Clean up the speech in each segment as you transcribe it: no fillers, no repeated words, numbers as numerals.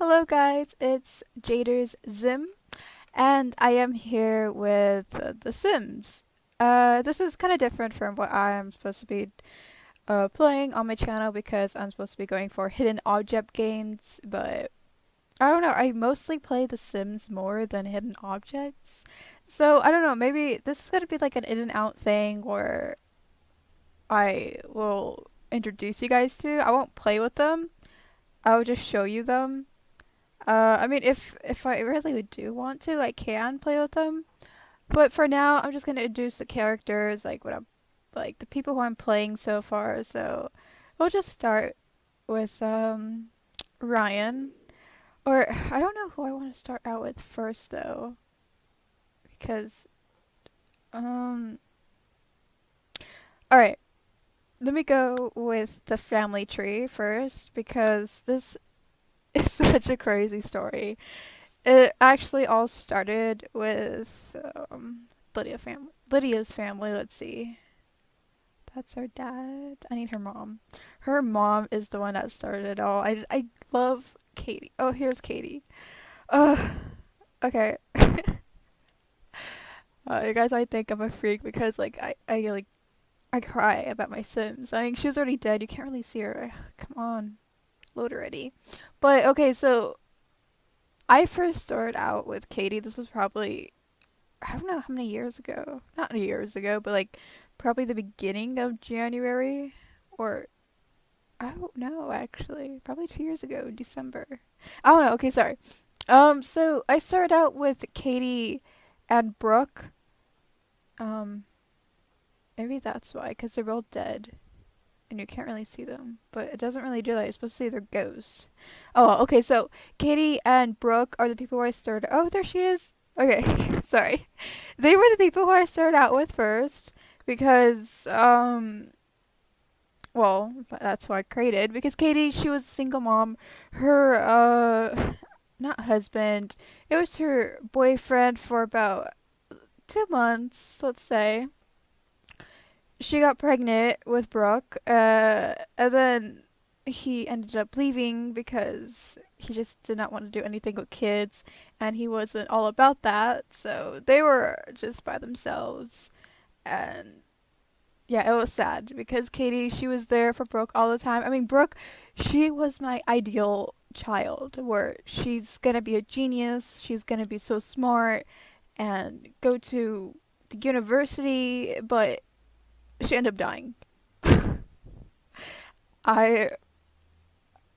Hello, guys. It's Jader's Zim, and I am here with The Sims. This is kind of different from what I am supposed to be playing on my channel because I'm supposed to be going for hidden object games, but I don't know. I mostly play The Sims more than hidden objects. So I don't know. Maybe this is gonna be like an in and out thing where I will introduce you guys to. I won't play with them. I will just show you them. I mean, if I really would do want to, I can play with them. But for now, I'm just gonna introduce the characters, like what I'm, like the people who I'm playing so far. So we'll just start with Ryan, or I don't know who I want to start out with first though, because um, all right, let me go with the family tree first because this is such a crazy story. It actually all started with Lydia's family. Let's see. That's her dad. I need her mom. Her mom is the one that started it all. I love Katie. Oh, here's Katie. Uh, okay. You guys might think I'm a freak because I cry about my Sims. I mean, she was already dead. You can't really see her. Come on, load already. But okay, so I first started out with Katie. This was probably I don't know how many years ago. Not years ago, but like probably the beginning of January or I don't know actually. Probably 2 years ago, December. I don't know. Okay, sorry. So I started out with Katie and Brooke. Um, Maybe that's why, because they're both dead and you can't really see them. But it doesn't really do that. You're supposed to see their ghosts. Oh, well, okay. So Katie and Brooke are the people who I started. Oh, there she is. Okay, sorry. They were the people who I started out with first because well, that's who I created because Katie, she was a single mom. Her not husband, it was her boyfriend for about 2 months, let's say. She got pregnant with Brooke, and then he ended up leaving because he just did not want to do anything with kids, and he wasn't all about that. So they were just by themselves, and yeah, it was sad because Katie, she was there for Brooke all the time. I mean, Brooke, she was my ideal child, where she's gonna be a genius, she's gonna be so smart, and go to the university, but she ended up dying. I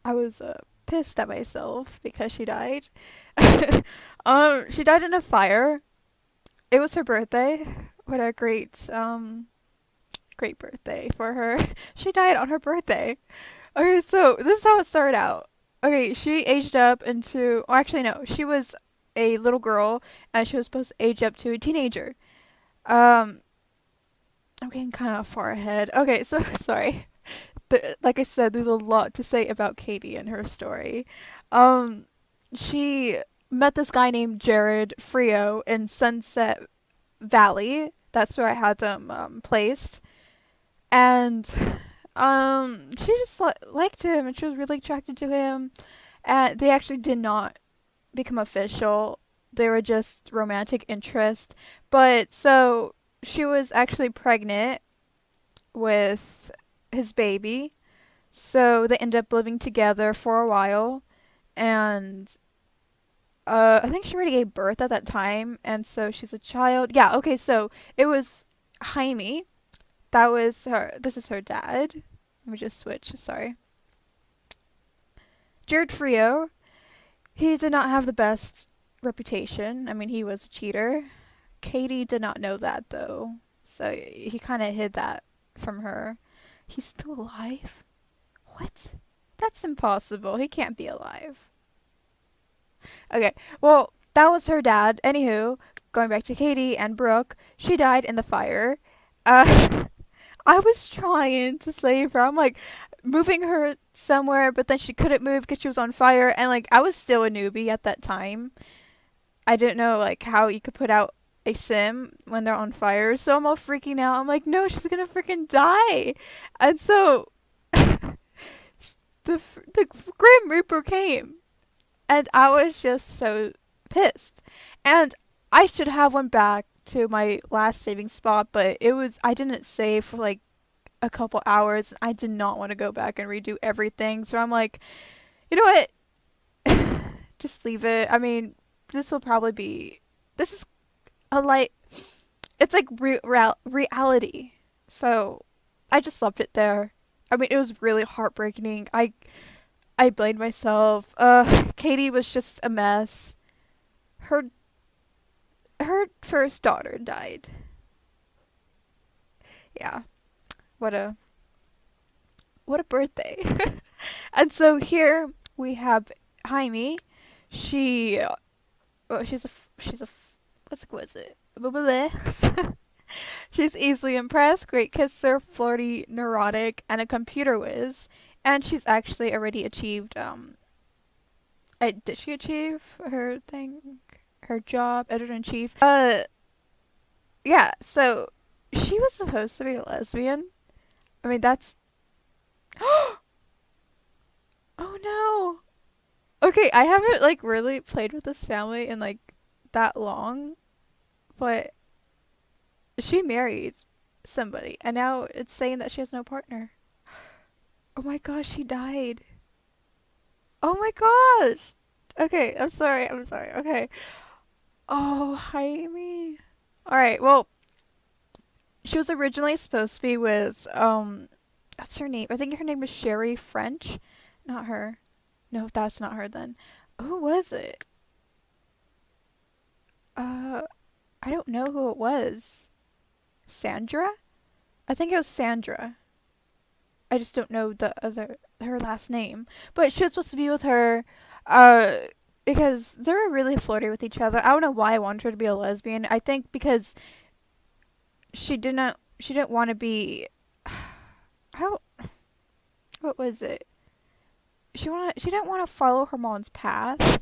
I was pissed at myself because she died. She died in a fire. It was her birthday. What a great birthday for her. She died on her birthday. Okay, so this is how it started out. Okay, she aged up into. Oh, actually, no. She was a little girl, and she was supposed to age up to a teenager. Um, I'm getting kind of far ahead. Okay, so sorry. Like I said, there's a lot to say about Katie and her story. Um, she met this guy named Jared Frio in Sunset Valley. That's where I had them placed, and she just liked him, and she was really attracted to him. And they actually did not become official. They were just romantic interest. But so she was actually pregnant with his baby. So they ended up living together for a while, and I think she already gave birth at that time, and so she's a child. Yeah, okay, so it was Jaime. That was her. This is her dad. Let me just switch. Sorry. Jared Frio. He did not have the best reputation. I mean, he was a cheater. Katie did not know that though, so he kind of hid that from her. He's still alive? What? That's impossible. He can't be alive. Okay, well, that was her dad. Anywho, going back to Katie and Brooke, she died in the fire. Uh, I was trying to save her. I'm like moving her somewhere, but then she couldn't move because she was on fire. And like I was still a newbie at that time. I didn't know like how you could put out a sim when they're on fire. So I'm all freaking out. I'm like, no, she's gonna freaking die. And so the Grim Reaper came. And I was just so pissed. And I should have went back to my last saving spot, but I didn't save for like a couple hours. I did not want to go back and redo everything. So I'm like, you know what? Just leave it. I mean, this will probably be. This is a light. It's like reality. So I just left it there. I mean, it was really heartbreaking. I blamed myself. Katie was just a mess. Her her first daughter died. Yeah. What a what a birthday. And so here we have Jaime. She she's a what's was it? She's easily impressed, great kisser, flirty, neurotic, and a computer whiz. And she's actually already achieved did she achieve her thing? Her job, editor in chief. Yeah, so she was supposed to be a lesbian. I mean, that's. Oh no! Okay, I haven't like really played with this family in like that long, but she married somebody, and now it's saying that she has no partner. Oh my gosh, she died. Oh my gosh! Okay, I'm sorry, I'm sorry. Okay. Oh, Jaime. Alright, well, she was originally supposed to be with what's her name? I think her name was Sherry French. Not her. No, that's not her then. Who was it? Uh I don't know who it was. Sandra? I think it was Sandra. I just don't know the other her last name. But she was supposed to be with her uh because they were really flirty with each other. I don't know why I wanted her to be a lesbian. I think because she didn't want to be how what was it? She didn't want to follow her mom's path. I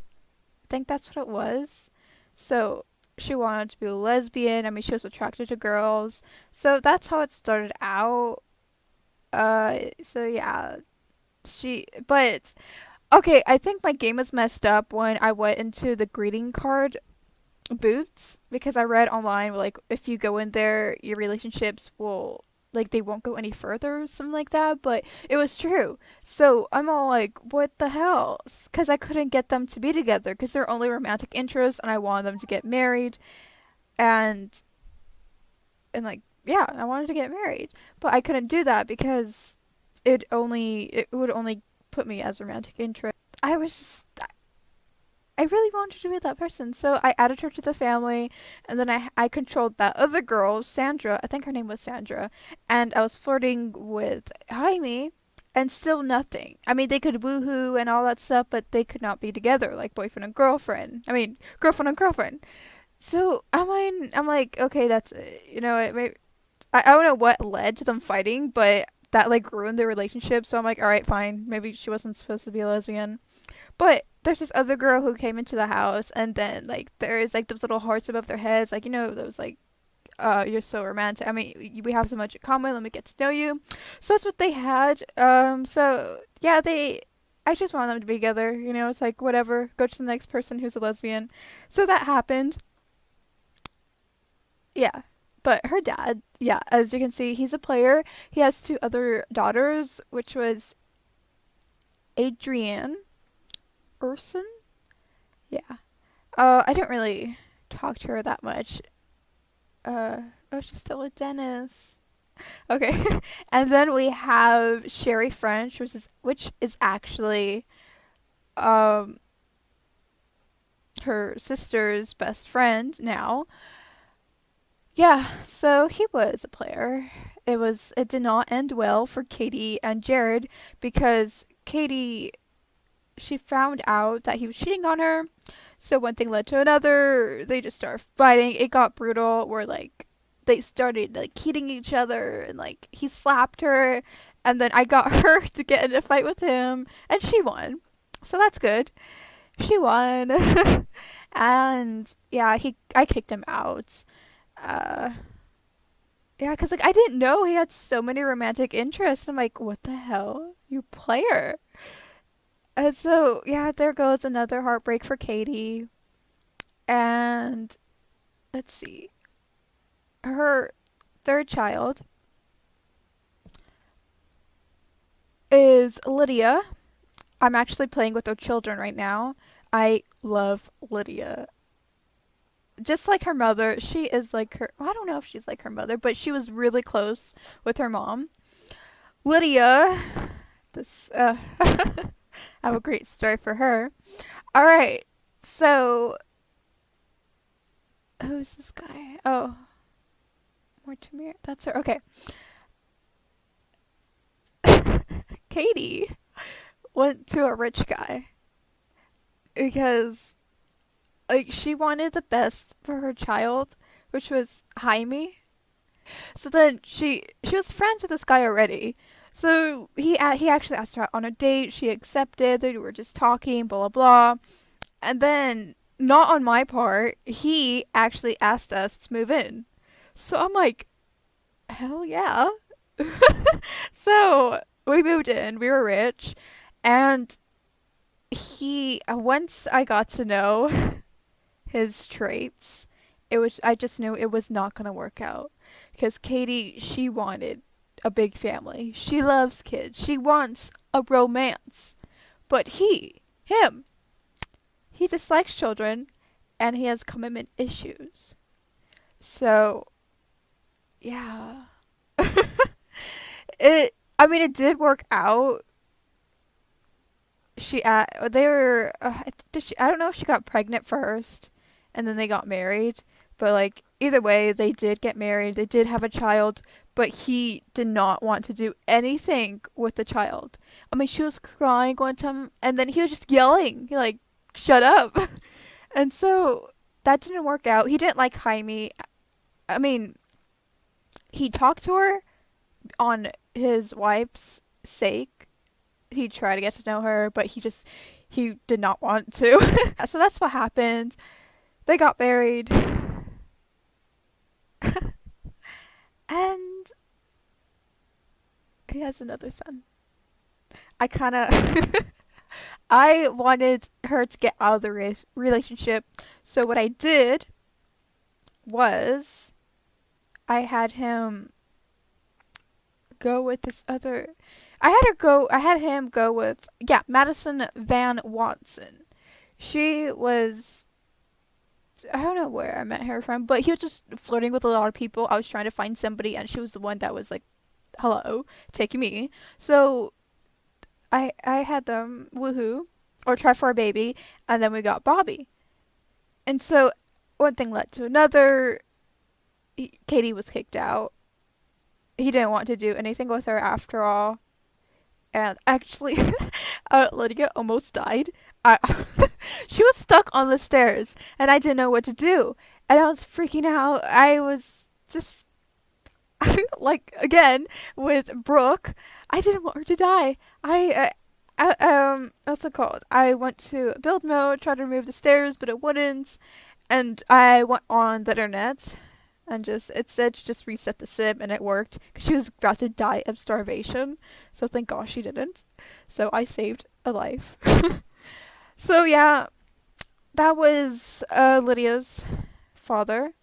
think that's what it was. So she wanted to be a lesbian. I mean, she was attracted to girls. So that's how it started out. So yeah, but okay, I think my game was messed up when I went into the greeting card boots because I read online like if you go in there, your relationships will like they won't go any further or something like that. But it was true. So I'm all like, what the hell? Because I couldn't get them to be together because they're only romantic interests, and I wanted them to get married, and like yeah, I wanted to get married, but I couldn't do that because it would only put me as romantic interest. I was just I really wanted to be that person. So I added her to the family, and then I controlled that other girl, Sandra. I think her name was Sandra. And I was flirting with Jaime, and still nothing. I mean, they could woohoo and all that stuff, but they could not be together like boyfriend and girlfriend. I mean, girlfriend and girlfriend. So I'm like, okay, that's it. You know, I don't know what led to them fighting, but that like ruined their relationship. So I'm like, all right, fine. Maybe she wasn't supposed to be a lesbian. But there's this other girl who came into the house, and then like there's like those little hearts above their heads, like those like you're so romantic. I mean, we have so much in common. Let me get to know you. So that's what they had. So yeah, I just want them to be together. It's like whatever. Go to the next person who's a lesbian. So that happened. Yeah. But her dad, yeah, as you can see, he's a player. He has two other daughters, which was Adrienne Urson. Yeah. I didn't really talk to her that much. Oh, she's still with Dennis. Okay. And then we have Sherry French, which is actually um her sister's best friend now. Yeah, so he was a player. It did not end well for Katie and Jared because Katie she found out that he was cheating on her. So one thing led to another. They just started fighting. It got brutal. Where like they started like hitting each other, and like he slapped her, and then I got her to get in a fight with him, and she won. So that's good. She won. And yeah, he I kicked him out. Uh yeah, cuz like I didn't know he had so many romantic interests. I'm like, "What the hell? You player." And so, yeah, there goes another heartbreak for Katie. And let's see, her third child is Lydia. I'm actually playing with her children right now. I love Lydia. Just like her mother, she is like her. I don't know if she's like her mother, but she was really close with her mom. Lydia, this I have a great story for her. All right, so who's this guy? Oh, Mortimer. That's her. Okay, Katie went to a rich guy because like she wanted the best for her child, which was Jaime. So then she was friends with this guy already. So he actually asked her out on a date. She accepted. They were just talking, blah blah blah. And then not on my part, he actually asked us to move in. So I'm like, hell yeah. So we moved in. We were rich, and he once I got to know his traits, it was I just knew it was not gonna work out because Katie she wanted a big family. She loves kids. She wants a romance. But he dislikes children and he has commitment issues. So, yeah. I mean it did work out. They were I don't know if she got pregnant first and then they got married, but like either way they did get married. They did have a child, but he did not want to do anything with the child. I mean she was crying one time and then he was just yelling. He like shut up. And so that didn't work out. He didn't like Jaime. I mean, he talked to her on his wife's sake. He tried to get to know her, but he did not want to. So that's what happened. They got married, and he has another son. I kind of I wanted her to get out of the relationship. So what I did was I had him go with this other. I had him go with Madison Van Watson. She was I don't know where I met her from, but he was just flirting with a lot of people. I was trying to find somebody, and she was the one that was like, "Hello, take me." So I had them woohoo or try for a baby, and then we got Bobby. And so one thing led to another. Katie was kicked out. He didn't want to do anything with her after all. And actually, Lydia almost died. I she was stuck on the stairs, and I didn't know what to do. And I was freaking out. I was just like again with Brooke. I didn't want her to die. What's it called? I went to build mode, tried to remove the stairs, but it wouldn't. And I went on the internet and just it said to just reset the sim and it worked because she was about to die of starvation. So thank gosh she didn't. So I saved a life. So yeah, that was Lydia's father.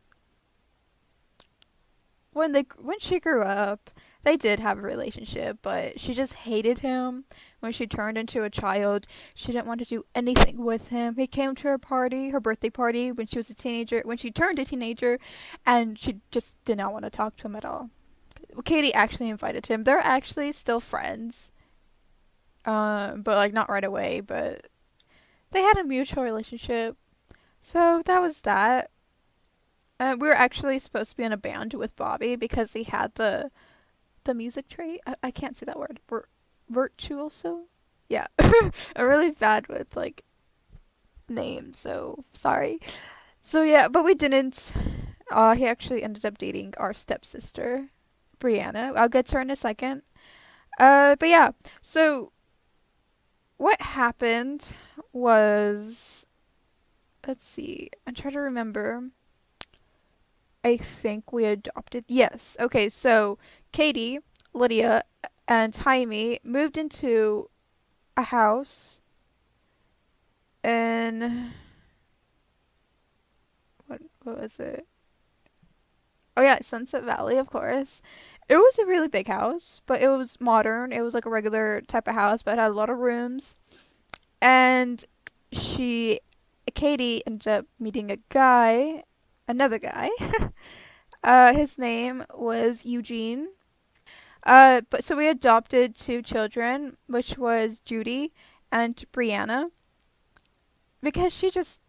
When she grew up, they did have a relationship, but she just hated him. When she turned into a child, she didn't want to do anything with him. He came to her party, her birthday party, when she was a teenager, when she turned a teenager, and she just did not want to talk to him at all. Katie actually invited him. They're actually still friends, but like not right away. But they had a mutual relationship, so that was that. We were actually supposed to be in a band with Bobby because he had the music trait. I can't say that word. Virtuoso. Yeah, I'm really bad with like names, so sorry. So yeah, but we didn't. He actually ended up dating our stepsister, Brianna. I'll get to her in a second. But yeah. So what happened was, let's see. I'm trying to remember. I think we adopted. Yes. Okay. So Katie, Lydia, and Jaime moved into a house in what was it? Oh yeah, Sunset Valley, of course. It was a really big house, but it was modern. It was like a regular type of house, but it had a lot of rooms. And she, Katie, ended up meeting a guy, another guy. His name was Eugene. But so we adopted two children, which was Judy and Brianna, because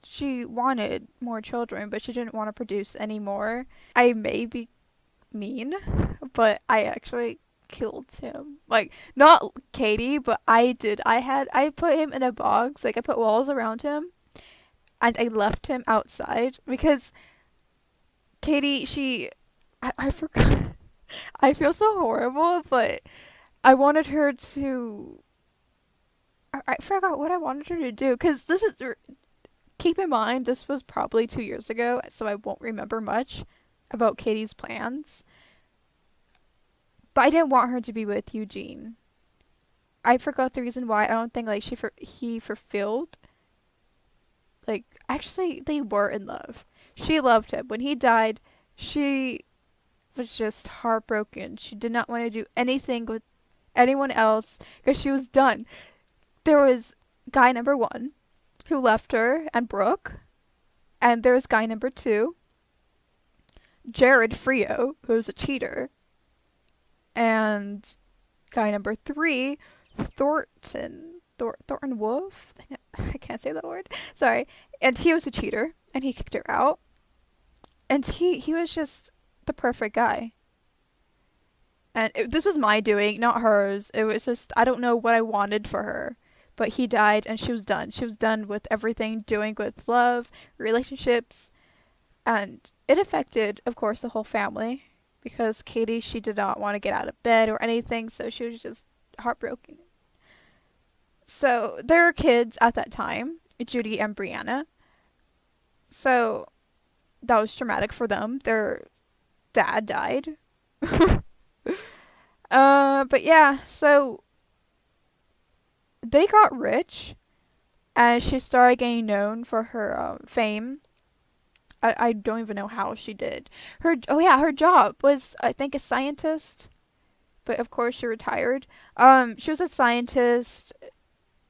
she wanted more children, but she didn't want to produce any more. I may be mean, but I actually killed him. Like, not Katie, but I did. I put him in a box, like I put walls around him, and I left him outside because Katie, I forgot. I feel so horrible, but I wanted her to. I forgot what I wanted her to do because this is. Keep in mind, this was probably 2 years ago, so I won't remember much about Katie's plans. But I didn't want her to be with Eugene. I forgot the reason why. I don't think like he fulfilled. Like actually, they were in love. She loved him. When he died, she was just heartbroken. She did not want to do anything with anyone else because she was done. There was guy number one who left her and Brooke, and there was guy number two, Jared Frio, who's a cheater, and guy number three, Thornton Wolf. I can't say that word. Sorry. And he was a cheater, and he kicked her out. And he was just the perfect guy. And this was my doing, not hers. It was just, I don't know what I wanted for her. But he died, and she was done. She was done with everything doing with love, relationships, and it affected, of course, the whole family. Because Katie, she did not want to get out of bed or anything, so she was just heartbroken. So there were kids at that time, Judy and Brianna. So that was traumatic for them. Their dad died. But yeah, so they got rich, and she started getting known for her fame. I don't even know how she did. Her job was, I think, a scientist, but of course she retired. She was a scientist,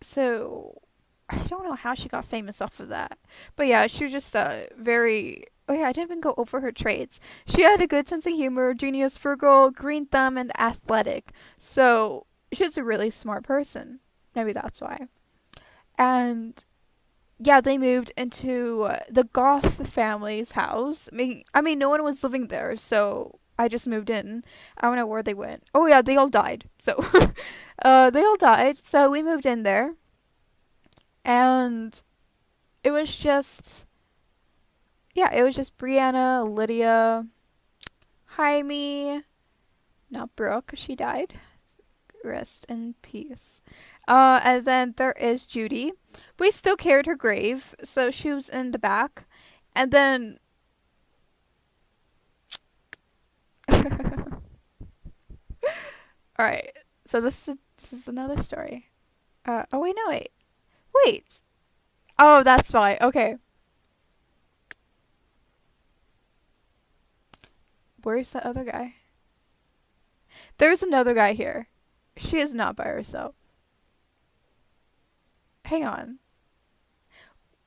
so I don't know how she got famous off of that. But yeah, she was just very. Oh yeah, I didn't even go over her traits. She had a good sense of humor, genius, frugal, green thumb, and athletic. So she's a really smart person. Maybe that's why. And yeah, they moved into the Goth family's house. I mean, no one was living there, so I just moved in. I don't know where they went. Oh yeah, they all died. So, they all died. So we moved in there, and it was just, yeah, it was just Brianna, Lydia, Jaime, not Brooke, she died. Rest in peace. And then there is Judy. We still carried her grave, so she was in the back. And then. Alright, so this is another story. Oh, wait, no, wait. Wait! Oh, that's why. Okay. Where's the other guy? There's another guy here. She is not by herself. Hang on.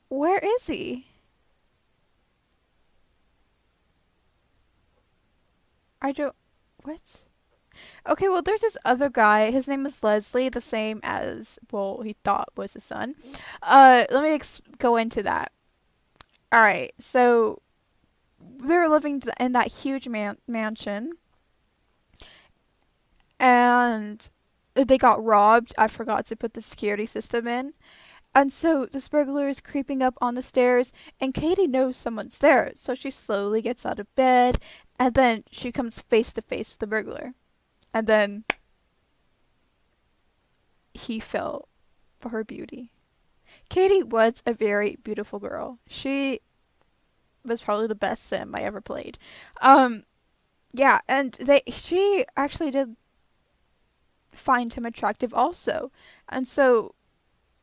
Where is he? I don't. What? Okay, well, there's this other guy. His name is Leslie, the same as, well, he thought was his son. Let me go into that. Alright, so they were living in that huge mansion, and they got robbed. I forgot to put the security system in. And so this burglar is creeping up on the stairs, and Katie knows someone's there, so she slowly gets out of bed, and then she comes face to face with the burglar. And then he fell for her beauty. Katie was a very beautiful girl. She was probably the best sim I ever played. Yeah, and she actually did find him attractive also. And so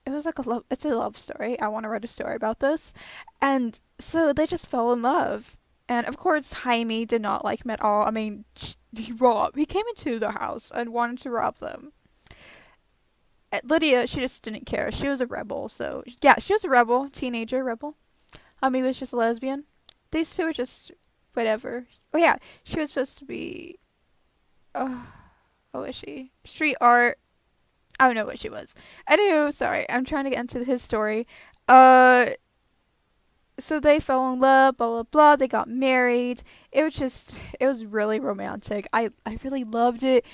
it was like a love. It's a love story. I want to write a story about this, and so they just fell in love. And of course, Jaime did not like him at all. I mean, he came into the house and wanted to rob them. Lydia, she just didn't care. She was a rebel, so yeah, she was a rebel, teenager rebel. He was just a lesbian. These two were just whatever. Oh yeah, she was supposed to be. Oh, what was she? Street art. I don't know what she was. Anywho, sorry, I'm trying to get into his story. Uh, so they fell in love, blah blah blah. They got married. It was really romantic. I really loved it.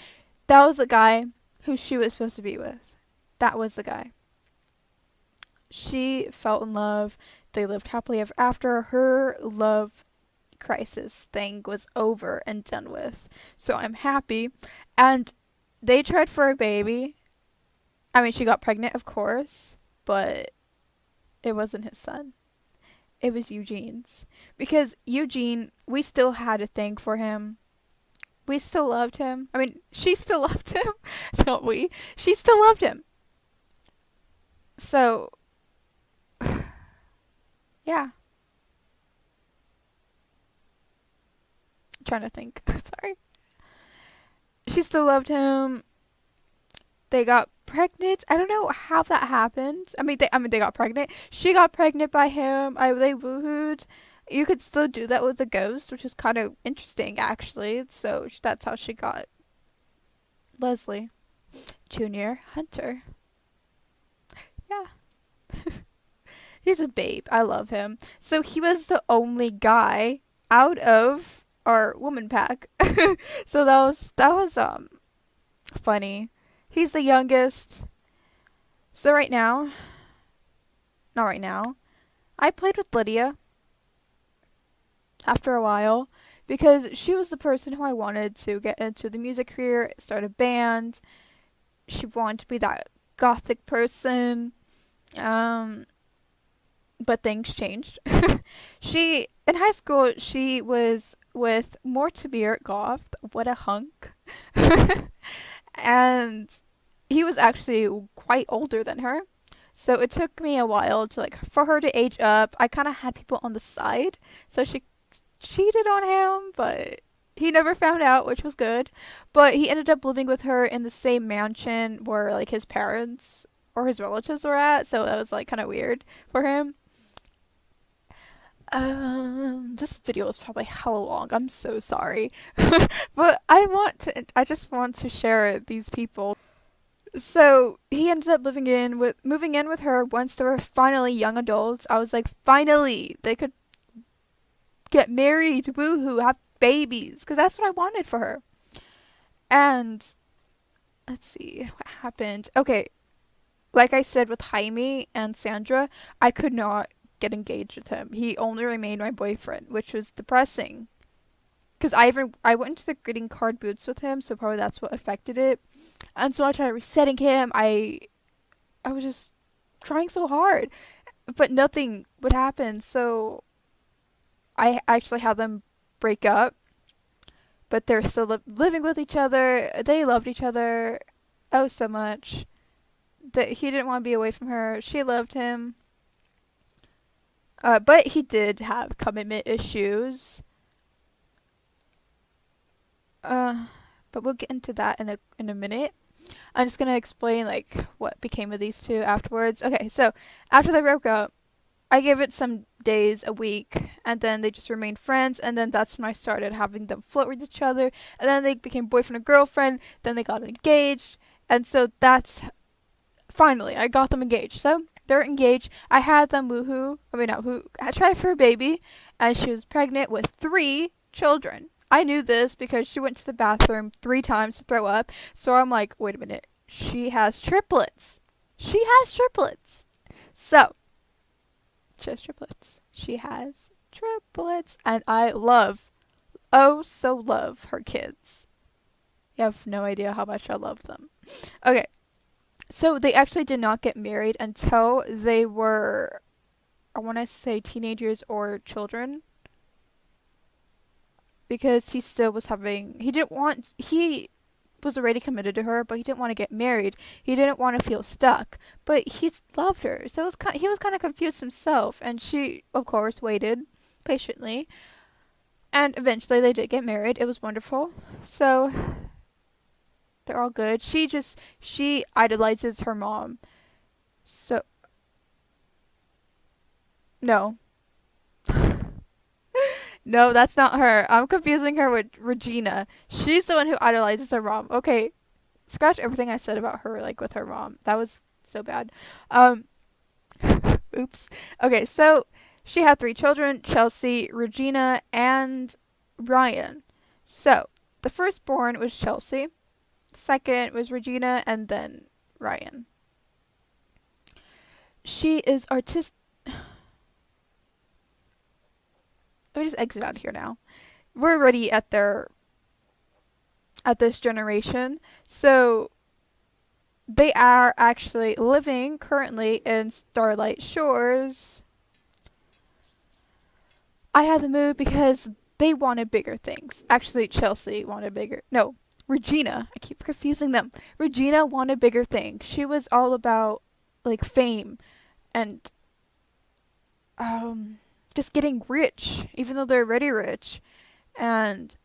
That was the guy who she was supposed to be with. That was the guy. She fell in love. They lived happily ever after. Her love crisis thing was over and done with. So I'm happy. And they tried for a baby. I mean, she got pregnant, of course, but it wasn't his son. It was Eugene's. Because Eugene, we still had a thing for him. We still loved him. I mean, she still loved him. Not we. She still loved him. So, yeah. I'm trying to think. Sorry. She still loved him. They got pregnant. I don't know how that happened. They got pregnant. She got pregnant by him. They woohooed. You could still do that with a ghost, which is kind of interesting, actually. So that's how she got Leslie Junior Hunter. Yeah, he's a babe. I love him. So he was the only guy out of our woman pack. So that was funny. He's the youngest. So right now, not right now, I played with Lydia after a while because she was the person who I wanted to get into the music career, start a band. She wanted to be that gothic person. Um, but things changed. She in high school she was with Mortimer Goth. What a hunk. And he was actually quite older than her. So it took me a while to for her to age up. I kind of had people on the side. So she cheated on him, but he never found out, which was good. But he ended up living with her in the same mansion where his parents or his relatives were at. So that was kind of weird for him. This video is probably hella long. I'm so sorry. But I just want to share these people. So he ended up moving in with her once they were finally young adults. I was like, finally, they could get married, woohoo, have babies, because that's what I wanted for her. And let's see what happened. Okay, like I said with Jaime and Sandra, I could not get engaged with him. He only remained my boyfriend, which was depressing. Because I went into the greeting card booths with him, so probably that's what affected it. And so I tried resetting him. I was just trying so hard, but nothing would happen. So I actually had them break up, but they're still living with each other. They loved each other oh so much that he didn't want to be away from her. She loved him. But he did have commitment issues. But we'll get into that in a minute. I'm just gonna explain what became of these two afterwards. Okay, so after they broke up, I gave it some days, a week, and then they just remained friends, and then that's when I started having them flirt with each other, and then they became boyfriend and girlfriend, then they got engaged, and so that's finally I got them engaged. So they're engaged. I had them I tried for a baby, and she was pregnant with 3 children. I knew this because she went to the bathroom 3 times to throw up. So I'm like, wait a minute. She has triplets. She has triplets. So, she has triplets. She has triplets. And I so love her kids. You have no idea how much I love them. Okay. So, they actually did not get married until they were, I want to say, teenagers or children. Because he still was he was already committed to her, but he didn't want to get married. He didn't want to feel stuck, but he loved her. So he was kind of confused himself, and she, of course, waited patiently. And eventually they did get married. It was wonderful. So they're all good. She idolizes her mom. So no. No, that's not her. I'm confusing her with Regina. She's the one who idolizes her mom. Okay, scratch everything I said about her, like with her mom. That was so bad. Um, oops. Okay, so she had three children: Chelsea, Regina, and Ryan. So the firstborn was Chelsea, second was Regina, and then Ryan. She is artist. Let me just exit out of here now. We're already at this generation, so they are actually living currently in Starlight Shores. I had to move because they wanted bigger things. Actually, Chelsea wanted bigger. No, Regina. I keep confusing them. Regina wanted bigger things. She was all about like fame and just getting rich, even though they're already rich. And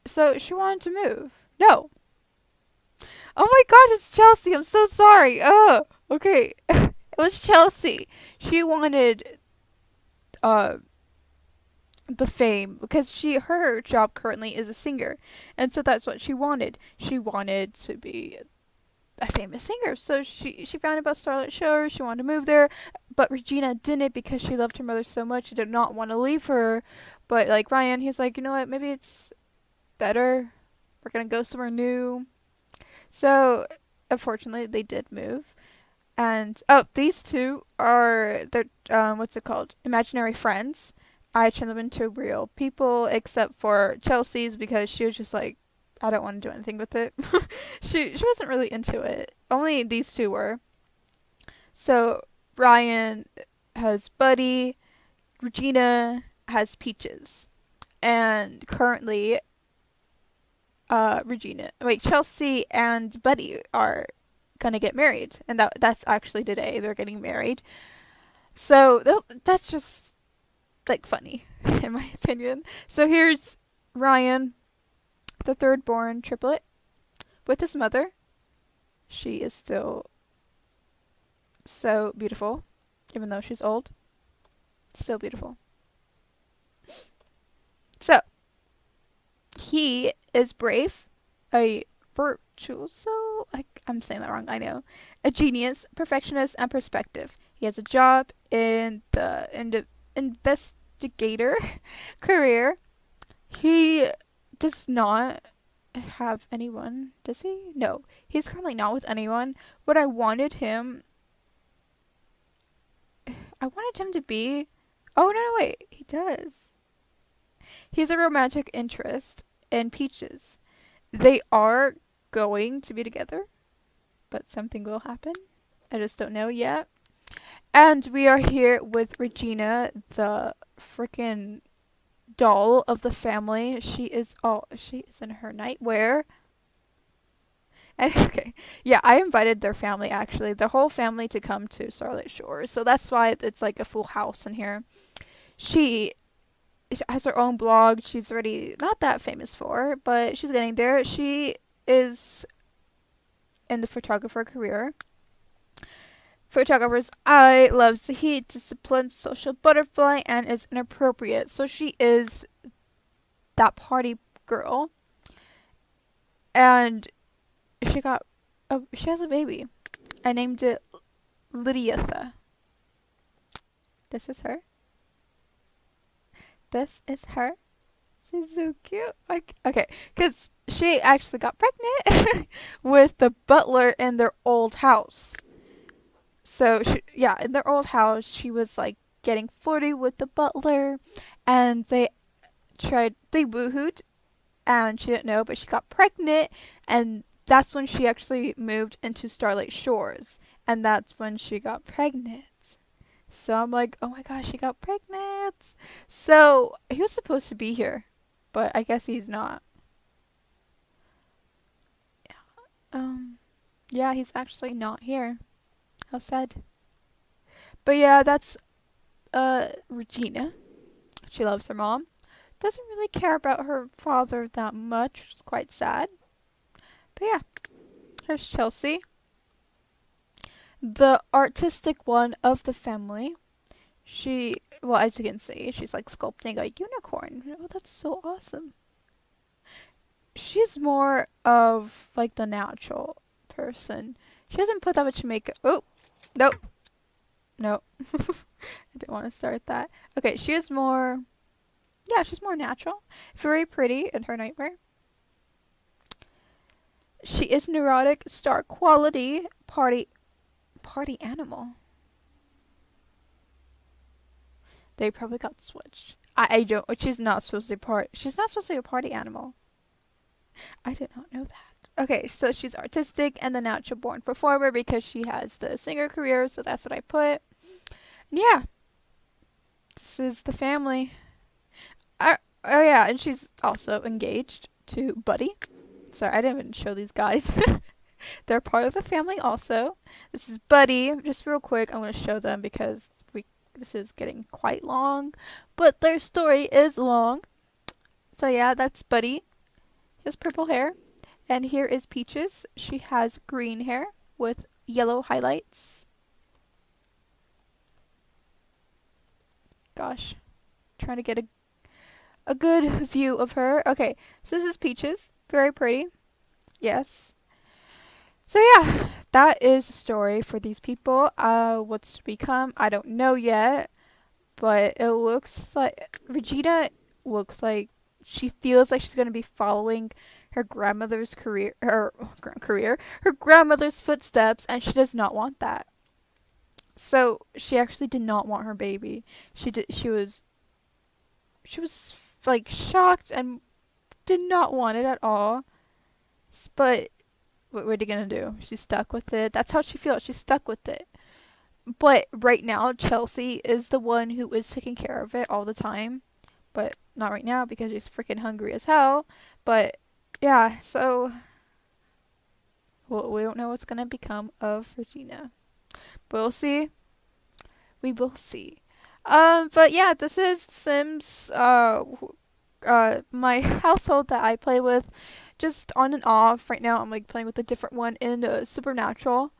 so she wanted to move. No. Oh my gosh, it's Chelsea. I'm so sorry. Oh, okay. It was Chelsea. She wanted uh the fame because her job currently is a singer, and so that's what she wanted. She wanted to be a famous singer, so she found out about Starlight Shores. She wanted to move there, but Regina didn't because she loved her mother so much. She did not want to leave her. But like Ryan, he's like, you know what? Maybe it's better. We're gonna go somewhere new. So unfortunately, they did move. And oh, these two are they're what's it called? Imaginary friends. I turned them into real people, except for Chelsea's because she was just like, I don't want to do anything with it. She wasn't really into it. Only these two were. So Ryan has Buddy, Regina has Peaches, and currently, Chelsea and Buddy are gonna get married, and that's actually today. They're getting married. So that's just like funny, in my opinion. So here's Ryan, the third born triplet, with his mother. She is still so beautiful, even though she's old. Still beautiful. So he is brave, a virtuoso. I'm saying that wrong. I know. A genius, perfectionist, and perspective. He has a job in the investigator career. He does not have anyone, does he? No, he's currently not with anyone. What I wanted him to be. Oh no, wait, he does. He's a romantic interest in Peaches. They are going to be together, but something will happen. I just don't know yet. And we are here with Regina, the freaking doll of the family. She is in her nightwear. And okay, yeah, I invited their family actually, the whole family to come to Starlight Shores. So that's why it's like a full house in here. She has her own blog. She's already not that famous for, but she's getting there. She is in the photographer career. Photographer's eye, loves the heat, disciplined, social butterfly, and is inappropriate. So she is that party girl. And she has a baby. I named it Lydiatha. This is her. This is her. She's so cute. Like, okay, because she actually got pregnant with the butler in their old house. So, in their old house, she was like getting flirty with the butler, and they woohooed, and she didn't know, but she got pregnant, and that's when she actually moved into Starlight Shores, and that's when she got pregnant. So I'm like, oh my gosh, she got pregnant. So he was supposed to be here, but I guess he's not. Um, yeah, he's actually not here. How sad. But yeah, that's Regina. She loves her mom. Doesn't really care about her father that much, which is quite sad. But yeah, here's Chelsea, the artistic one of the family. She, well, as you can see, she's like sculpting a unicorn. Oh, that's so awesome. She's more of like the natural person. She doesn't put that much makeup. Oh, nope, nope. I didn't want to start that. Okay, she is more. Yeah, she's more natural. Very pretty in her nightwear. She is neurotic, star quality, party animal. They probably got switched. I don't. She's not supposed to be part. She's not supposed to be a party animal. I did not know that. Okay, so she's artistic and the natural born performer because she has the singer career. So that's what I put. And yeah, this is the family. Oh yeah, and she's also engaged to Buddy. Sorry, I didn't even show these guys. They're part of the family also. This is Buddy. Just real quick, I'm going to show them because this is getting quite long. But their story is long. So yeah, that's Buddy. He has purple hair. And here is Peaches. She has green hair with yellow highlights. Gosh, trying to get a good view of her. Okay, so this is Peaches. Very pretty. Yes. So yeah, that is the story for these people. What's to become, I don't know yet, but it looks like Regina looks like she feels like she's gonna be following her grandmother's her grandmother's footsteps, and she does not want that. So she actually did not want her baby. She was like shocked and did not want it at all. But what are you gonna do? She's stuck with it. That's how she feels. She's stuck with it. But right now, Chelsea is the one who is taking care of it all the time. But not right now because she's freaking hungry as hell. But yeah, so well, we don't know what's gonna become of Regina. But we'll see. We will see. But yeah, this is Sims. My household that I play with, just on and off. Right now, I'm like playing with a different one in Supernatural.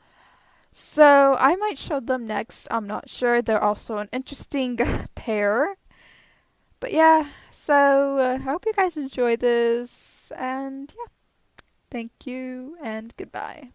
So I might show them next. I'm not sure. They're also an interesting pair. But yeah, so I hope you guys enjoy this. And yeah, thank you and goodbye.